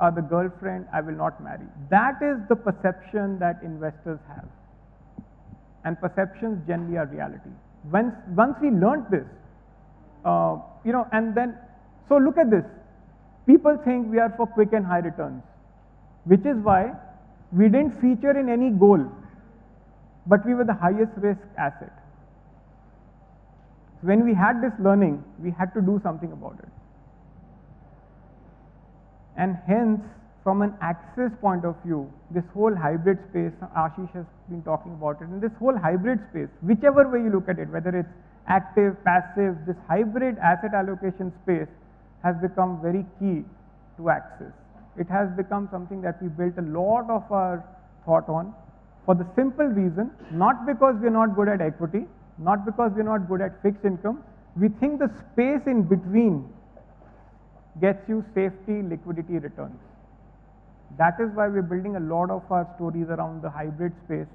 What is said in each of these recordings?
are the girlfriend I will not marry. That is the perception that investors have. And perceptions generally are reality. Once we learned this, and then, so look at this. People think we are for quick and high returns, which is why we didn't feature in any goal, but we were the highest risk asset. When we had this learning, we had to do something about it. And hence, from an access point of view, this whole hybrid space, Ashish has been talking about it, and this whole hybrid space, whichever way you look at it, whether it's active, passive, this hybrid asset allocation space has become very key to access. It has become something that we built a lot of our thought on for the simple reason, not because we're not good at equity, not because we're not good at fixed income. We think the space in between gets you safety, liquidity, returns. That is why we're building a lot of our stories around the hybrid space.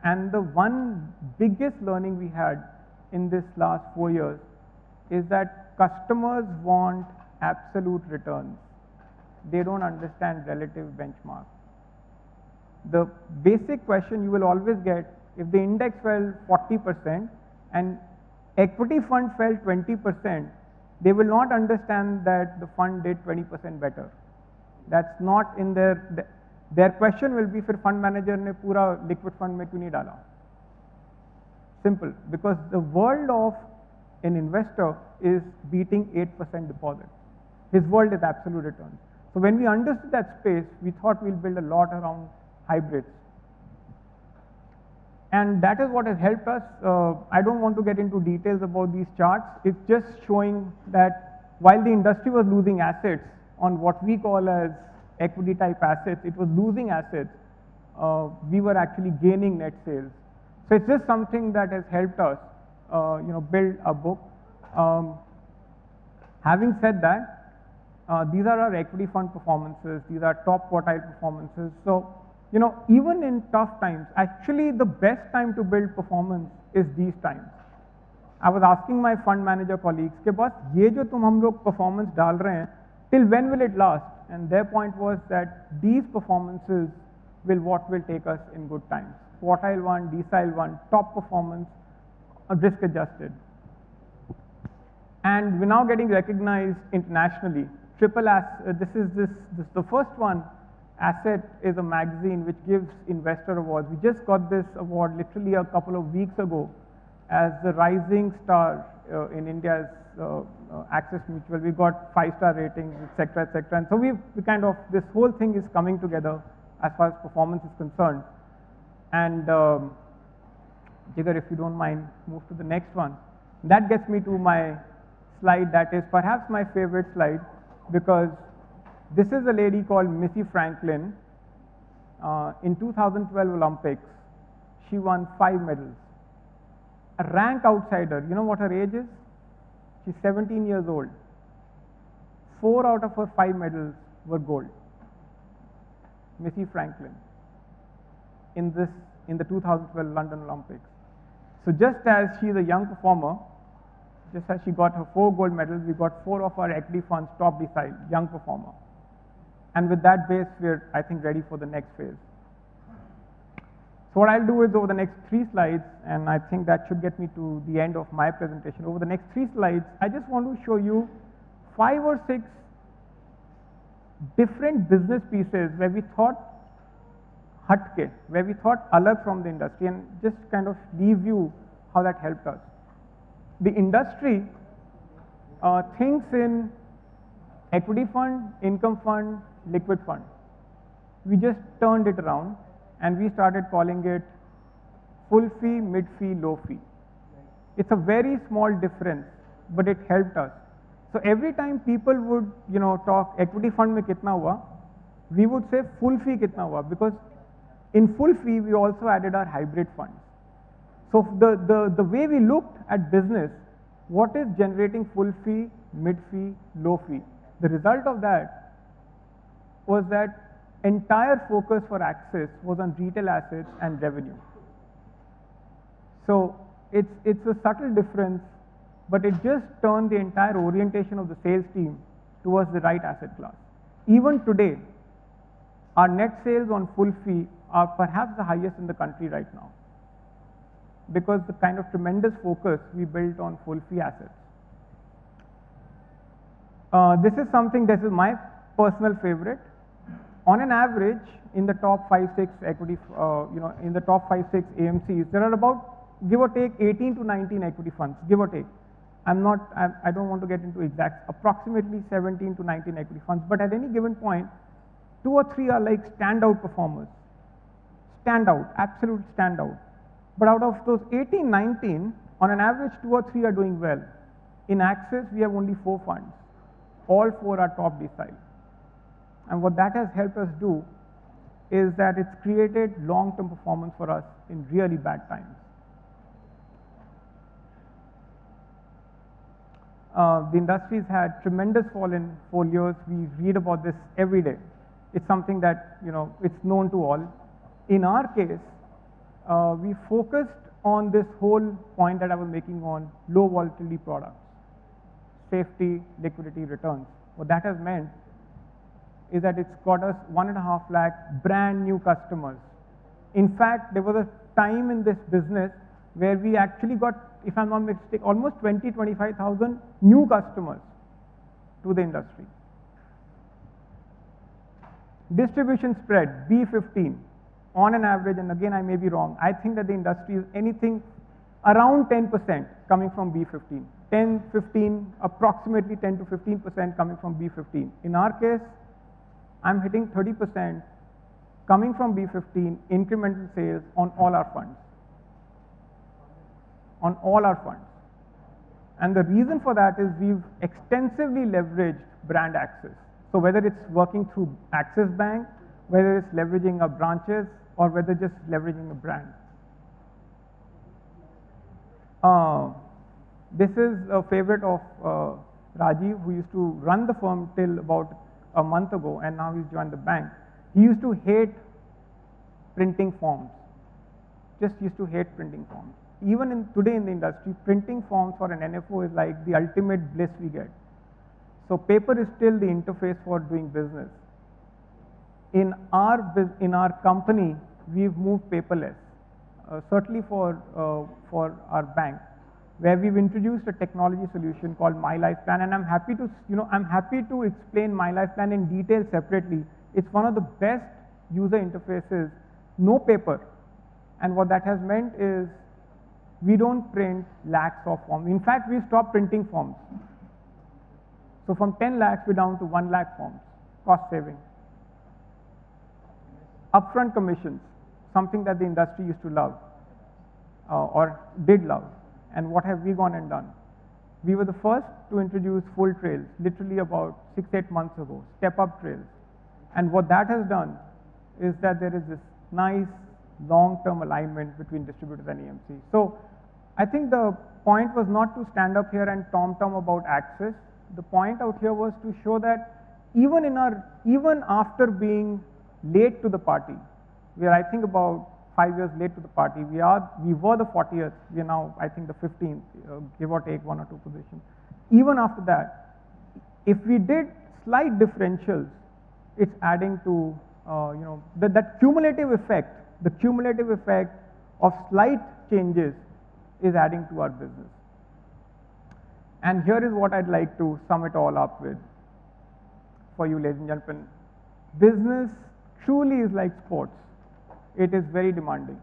And the one biggest learning we had in this last 4 years is that customers want absolute returns. They don't understand relative benchmark. The basic question you will always get, if the index fell 40% and equity fund fell 20%, they will not understand that the fund did 20% better. That's not in their question will be, फिर fund manager ने पूरा liquid fund में क्यों नहीं डाला? Simple, because the world of an investor is beating 8% deposit. His world is absolute returns. So when we understood that space, we thought we'll build a lot around hybrids. And that is what has helped us. I don't want to get into details about these charts. It's just showing that while the industry was losing assets on what we call as equity type assets, it was losing assets. We were actually gaining net sales. So it's just something that has helped us, build a book. Having said that, these are our equity fund performances. These are top quartile performances. So, even in tough times, actually the best time to build performance is these times. I was asking my fund manager colleagues, के बस ये जो तुम हम लोग performance डाल रहे हैं, till when will it last? And their point was that these performances what will take us in good times. Quartile 1, decile 1, top performance, risk adjusted. And we're now getting recognized internationally. This is the first one. Asset is a magazine which gives investor awards. We just got this award literally a couple of weeks ago as the rising star in India's Access Mutual. We got 5-star ratings, etc., etc. And so we kind of, this whole thing is coming together as far as performance is concerned. And Jigar, if you don't mind, move to the next one. That gets me to my slide that is perhaps my favorite slide, because this is a lady called Missy Franklin. In 2012 Olympics, she won 5 medals. A rank outsider, you know what her age is? She's 17 years old. 4 out of her 5 medals were gold. Missy Franklin in the 2012 London Olympics. So just as she's a young performer, just as she got her 4 gold medals, we got 4 of our equity funds top decile, young performer. And with that base, we're, I think, ready for the next phase. So what I'll do is over the next 3 slides, and I think that should get me to the end of my presentation. Over the next 3 slides, I just want to show you 5 or 6 different business pieces where we thought hatke, where we thought alag from the industry, and just kind of leave you how that helped us. The industry thinks in equity fund, income fund, liquid fund. We just turned it around and we started calling it full fee, mid fee, low fee. It's a very small difference, but it helped us. So every time people would, talk equity fund mein kitna hua, we would say full fee kitna hua, because in full fee we also added our hybrid funds. So the way we looked at business, what is generating full fee, mid fee, low fee? The result of that was that entire focus for Axis was on retail assets and revenue. So it's a subtle difference, but it just turned the entire orientation of the sales team towards the right asset class. Even today, our net sales on full fee are perhaps the highest in the country right now, because the kind of tremendous focus we built on full fee assets. This is my personal favorite. On an average, in the top 5-6 equity, in the top 5-6 AMCs, there are about, give or take, 18 to 19 equity funds, give or take. I don't want to get into exact, approximately 17 to 19 equity funds, but at any given point, 2 or 3 are like standout performers. Standout, absolute standout. But out of those 18, 19, on an average, 2 or 3 are doing well. In Axis, we have only 4 funds. All 4 are top decile. And what that has helped us do is that it's created long-term performance for us in really bad times. The industry's had tremendous fall in folios. We read about this every day. It's something that, it's known to all. In our case, we focused on this whole point that I was making on low volatility products, safety, liquidity, returns. What that has meant is that it's got us 1.5 lakh brand new customers. In fact, there was a time in this business where we actually got, if I'm not mistaken, almost 25,000 new customers to the industry. Distribution spread, B15, on an average, and again I may be wrong, I think that the industry is anything around 10% coming from B15. 10, 15, approximately 10 to 15% coming from B15. In our case, I'm hitting 30% coming from B15 incremental sales on all our funds. On all our funds. And the reason for that is we've extensively leveraged brand access. So whether it's working through Axis Bank, whether it's leveraging our branches, or whether just leveraging a brand. This is a favorite of Rajiv, who used to run the firm till about a month ago, and now he's joined the bank. He used to hate printing forms. Just used to hate printing forms. Even today in the industry, printing forms for an NFO is like the ultimate bliss we get. So paper is still the interface for doing business. In our company, we've moved paperless, certainly for our bank, where we've introduced a technology solution called My Life Plan, and I'm happy to explain My Life Plan in detail separately. It's one of the best user interfaces, no paper, and what that has meant is we don't print lakhs of forms. In fact, we stopped printing forms. So from 10 lakhs, we're down to 1 lakh forms, cost saving. Upfront commissions, something that the industry used to love, or did love. And what have we gone and done? We were the first to introduce full trails, literally about 6-8 months ago, step-up trails. And what that has done is that there is this nice long-term alignment between distributors and EMC. So I think the point was not to stand up here and tom-tom about access. The point out here was to show that even after being late to the party, we are, I think, about 5 years late to the party. We were the 40th. We are now, I think, the 15th, give or take 1 or 2 positions. Even after that, if we did slight differentials, it's adding to that cumulative effect. The cumulative effect of slight changes is adding to our business. And here is what I'd like to sum it all up with for you, ladies and gentlemen. Business truly is like sports. It is very demanding.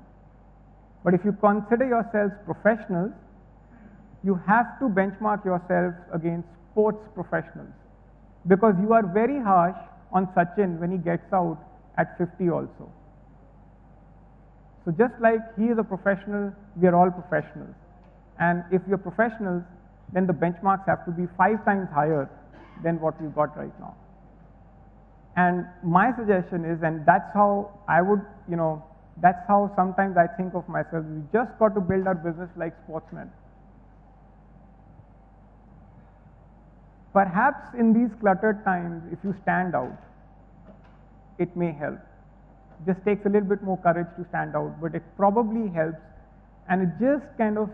But if you consider yourselves professionals, you have to benchmark yourselves against sports professionals, because you are very harsh on Sachin when he gets out at 50 also. So just like he is a professional, we are all professionals. And if you're professionals, then the benchmarks have to be 5 times higher than what we've got right now. And my suggestion is, and that's how I would, that's how sometimes I think of myself, we just got to build our business like sportsmen. Perhaps in these cluttered times, if you stand out, it may help. Just takes a little bit more courage to stand out, but it probably helps, and it just kind of,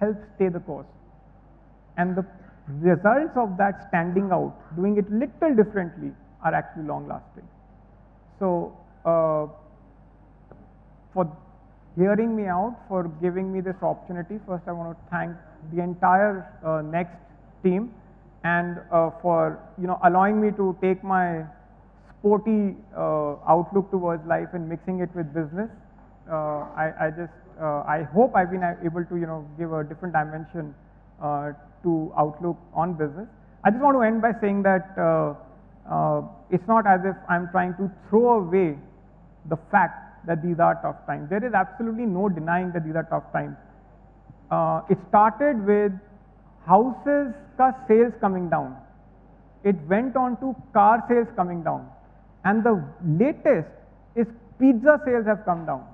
helps stay the course. And the results of that standing out, doing it little differently, are actually long lasting. So for hearing me out, for giving me this opportunity, first I want to thank the entire Next team, and for allowing me to take my sporty outlook towards life and mixing it with business. I hope I've been able to give a different dimension to outlook on business. I just want to end by saying that it's not as if I'm trying to throw away the fact that these are tough times. There is absolutely no denying that these are tough times. It started with houses ka sales coming down. It went on to car sales coming down. And the latest is pizza sales have come down.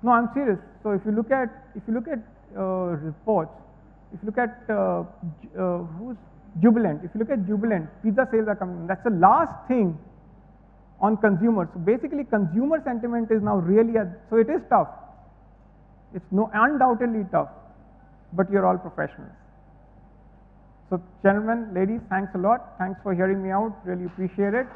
No, I'm serious. So if you look at reports, if you look at who's Jubilant, if you look at Jubilant, pizza sales are coming down. That's the last thing on consumers. So basically, consumer sentiment is now really so it is tough. It's undoubtedly tough, but you're all professionals. So gentlemen, ladies, thanks a lot. Thanks for hearing me out. Really appreciate it.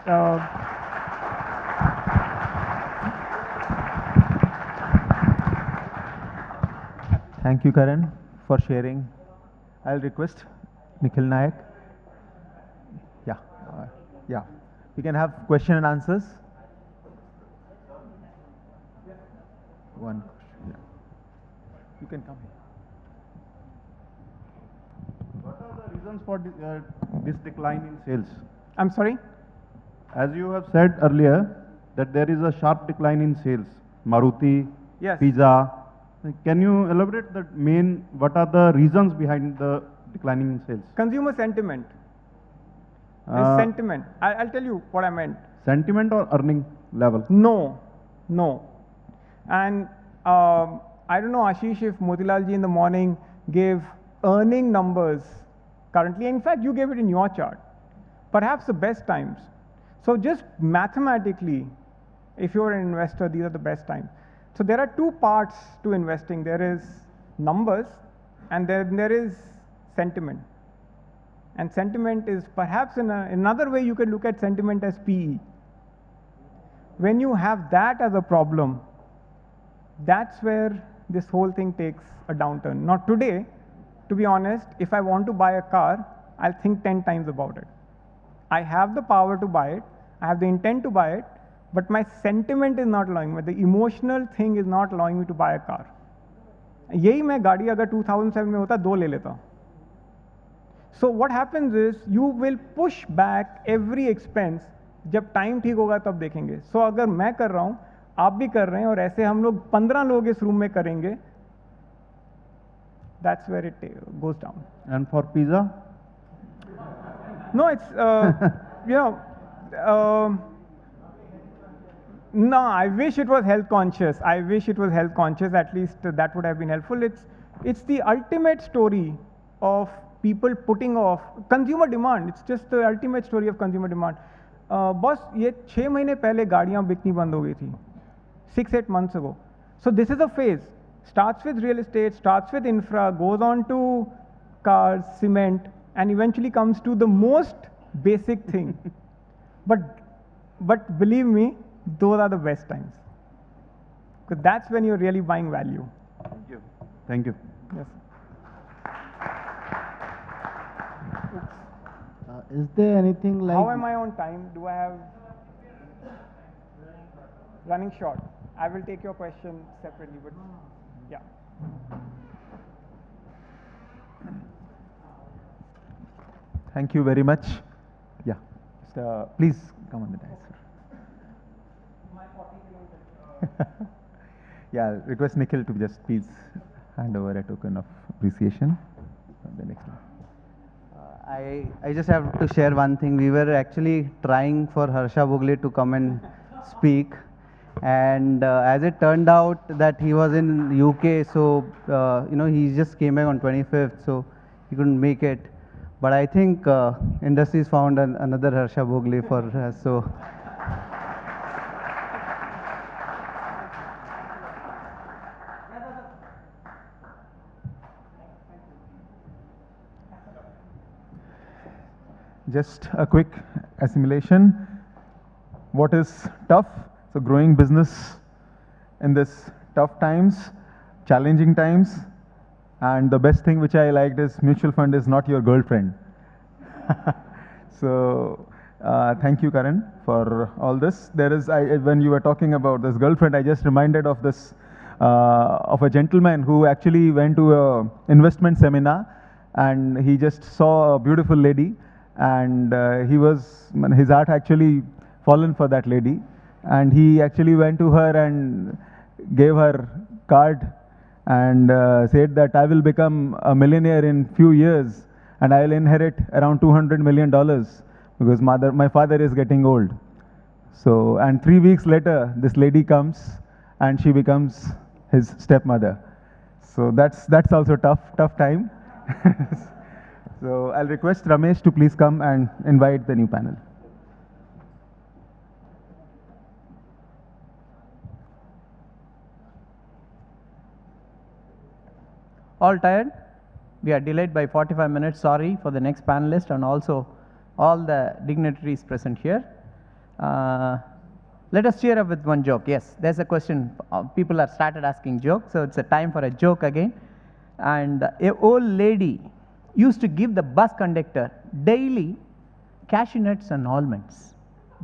Thank you, Karan, for sharing. I'll request Nikhil Nayak. Yeah. We can have question and answers. One question. Yeah. You can come here. What are the reasons for this decline in sales? I'm sorry? As you have said earlier, that there is a sharp decline in sales. Maruti, Yes. Pizza. Can you elaborate what are the reasons behind the declining in sales? Consumer sentiment. This sentiment. I'll tell you what I meant. Sentiment or earning level? No. And I don't know, Ashish, if Motilal ji in the morning gave earning numbers currently. In fact, you gave it in your chart. Perhaps the best times. So just mathematically, if you're an investor, these are the best times. So there are two parts to investing. There is numbers, and then there is sentiment. And sentiment is perhaps another way you could look at sentiment as PE. When you have that as a problem, that's where this whole thing takes a downturn. Not today, to be honest, if I want to buy a car, I'll think 10 times about it. I have the power to buy it, I have the intent to buy it, but my sentiment is not allowing me, the emotional thing is not allowing me to buy a car. यही मैं गाड़ी अगर 2007 में होता 2 ले लेता. So what happens is you will push back every expense. जब time ठीक होगा तब देखेंगे. So अगर मैं कर रहा हूँ, आप भी कर रहे हैं, और ऐसे हम लोग 15 लोग इस रूम में करेंगे, that's where it goes down. And for pizza? No, it's no, I wish it was health conscious. I wish it was health conscious. At least that would have been helpful. It's the ultimate story of people putting off consumer demand. It's just the ultimate story of consumer demand. बस ये 6 महीने पहले गाड़ियाँ bikini बंद हो गई थी, 6-8 months ago. So this is a phase. Starts with real estate, starts with infra, goes on to cars, cement, and eventually comes to the most basic thing. But believe me, those are the best times. Because that's when you're really buying value. Thank you. Thank you. Yes. Is there anything like... How am I on time? Do I have... Running short. I will take your question separately, but yeah. Thank you very much. Yeah. Please come on the dais, sir. Yeah, I'll request Nikhil to just please hand over a token of appreciation. The next one. I just have to share one thing. We were actually trying for Harsha Bogle to come and speak, and as it turned out that he was in UK, so he just came back on 25th, so he couldn't make it. But I think industries found another Harsha Bogle for us. So. just a quick assimilation. What is tough? So growing business in this tough times, challenging times, and the best thing which I liked is mutual fund is not your girlfriend. So thank you, Karan, for all this. There is, when you were talking about this girlfriend, I just reminded of this, of a gentleman who actually went to a investment seminar, and he just saw a beautiful lady, and his heart actually fallen for that lady, and he actually went to her and gave her card and said that I will become a millionaire in few years, and I will inherit around $200 million because my father is getting old. So, and 3 weeks later, this lady comes and she becomes his stepmother. So that's also tough time. So I'll request Ramesh to please come and invite the new panel. All tired? We are delayed by 45 minutes. Sorry for the next panelist and also all the dignitaries present here. Let us cheer up with one joke. Yes, there's a question. People have started asking jokes, so it's a time for a joke again. And a old lady used to give the bus conductor daily cashew nuts and almonds.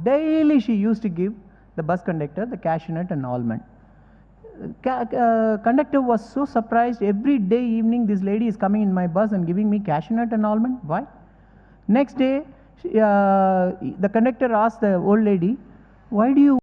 Daily she used to give the bus conductor the cashew nut and almond. Conductor was so surprised. Every day evening this lady is coming in my bus and giving me cashew nut and almond. Why? Next day the conductor asked the old lady, why do you